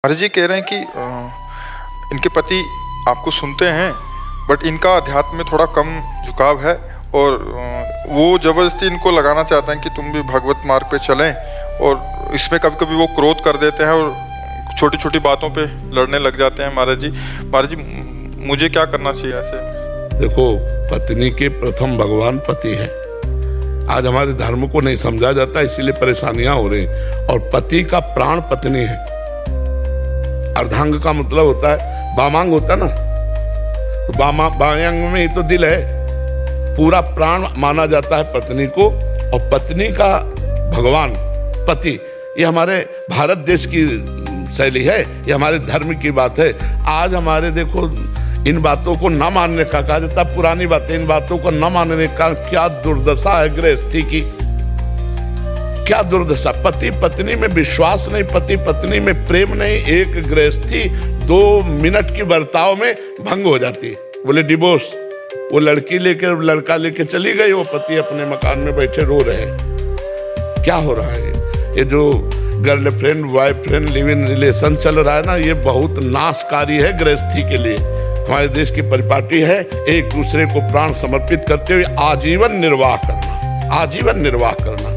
महाराज जी कह रहे हैं कि इनके पति आपको सुनते हैं, बट इनका अध्यात्म में थोड़ा कम झुकाव है और वो ज़बरदस्ती इनको लगाना चाहते हैं कि तुम भी भगवत मार्ग पे चलें, और इसमें कभी कभी वो क्रोध कर देते हैं और छोटी छोटी बातों पे लड़ने लग जाते हैं। महाराज जी मुझे क्या करना चाहिए ऐसे? देखो, पत्नी के प्रथम भगवान पति है। आज हमारे धर्म को नहीं समझा जाता, इसीलिए परेशानियां हो रही। और पति का प्राण पत्नी है। अर्धांग का मतलब होता है वामांग होता है ना, तो बायांग में ही तो दिल है। पूरा प्राण माना जाता है पत्नी को, और पत्नी का भगवान पति, ये हमारे भारत देश की शैली है, ये हमारे धर्म की बात है। आज हमारे देखो, इन बातों को न मानने का कहा जाता, पुरानी बातें, इन बातों को न मानने का क्या दुर्दशा है गृहस्थी की, क्या दुर्दशा। पति पत्नी में विश्वास नहीं, पति पत्नी में प्रेम नहीं, एक गृहस्थी 2 मिनट की बर्ताव में भंग हो जाती है। बोले डिवोर्स, वो लड़की लेकर लड़का लेके चली गई, वो पति अपने मकान में बैठे रो रहे हैं। क्या हो रहा है? ये जो girlfriend boyfriend live in relation चल रहा है ना, ये बहुत नाशकारी है गृहस्थी के लिए। हमारे देश की परिपाटी है एक दूसरे को प्राण समर्पित करते हुए आजीवन निर्वाह करना, आजीवन निर्वाह करना।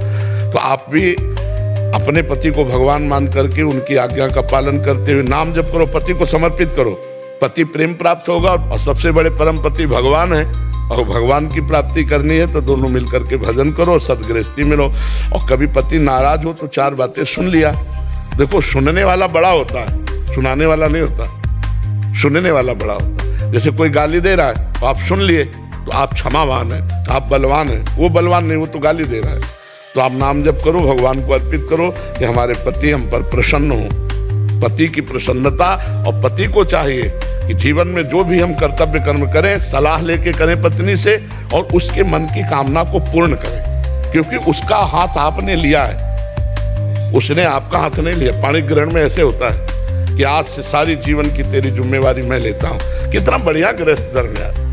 तो आप भी अपने पति को भगवान मान करके उनकी आज्ञा का पालन करते हुए नाम जप करो, पति को समर्पित करो, पति प्रेम प्राप्त होगा। और सबसे बड़े परम पति भगवान है, और भगवान की प्राप्ति करनी है तो दोनों मिलकर के भजन करो, सदगृहस्थी में रहो। और कभी पति नाराज हो तो 4 बातें सुन लिया। देखो, सुनने वाला बड़ा होता है, सुनाने वाला नहीं होता। सुनने वाला बड़ा होता है। जैसे कोई गाली दे रहा है तो आप सुन लिए, तो आप क्षमावान है, आप बलवान है। वो बलवान नहीं, वो तो गाली दे रहा है। तो आप नाम जप करो, भगवान को अर्पित करो कि हमारे पति हम पर प्रसन्न हो। पति की प्रसन्नता, और पति को चाहिए कि जीवन में जो भी हम कर्तव्य कर्म करें, सलाह लेके करें पत्नी से, और उसके मन की कामना को पूर्ण करें, क्योंकि उसका हाथ आपने लिया है, उसने आपका हाथ नहीं लिया। पाणी ग्रहण में ऐसे होता है कि आज से सारी जीवन की तेरी जिम्मेवारी मैं लेता हूँ। कितना बढ़िया गृहस्थ धर्म है।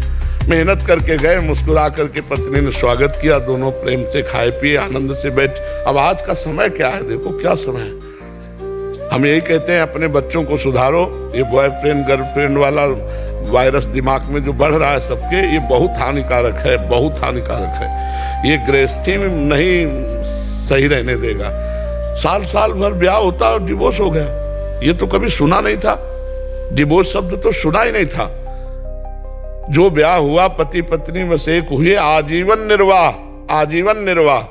मेहनत करके गए, मुस्कुरा करके पत्नी ने स्वागत किया, दोनों प्रेम से खाए पिए, आनंद से बैठ। अब आज का समय क्या है, देखो क्या समय है। हम यही कहते हैं अपने बच्चों को सुधारो। ये बॉयफ्रेंड गर्लफ्रेंड वाला वायरस दिमाग में जो बढ़ रहा है सबके, ये बहुत हानिकारक है, बहुत हानिकारक है। ये गृहस्थी में नहीं सही रहने देगा। साल साल भर ब्याह होता और डिवोर्स हो गया, ये तो कभी सुना नहीं था। डिवोर्स शब्द तो सुना ही नहीं था। जो ब्याह हुआ, पति पत्नी बस एक हुए, आजीवन निर्वाह, आजीवन निर्वाह।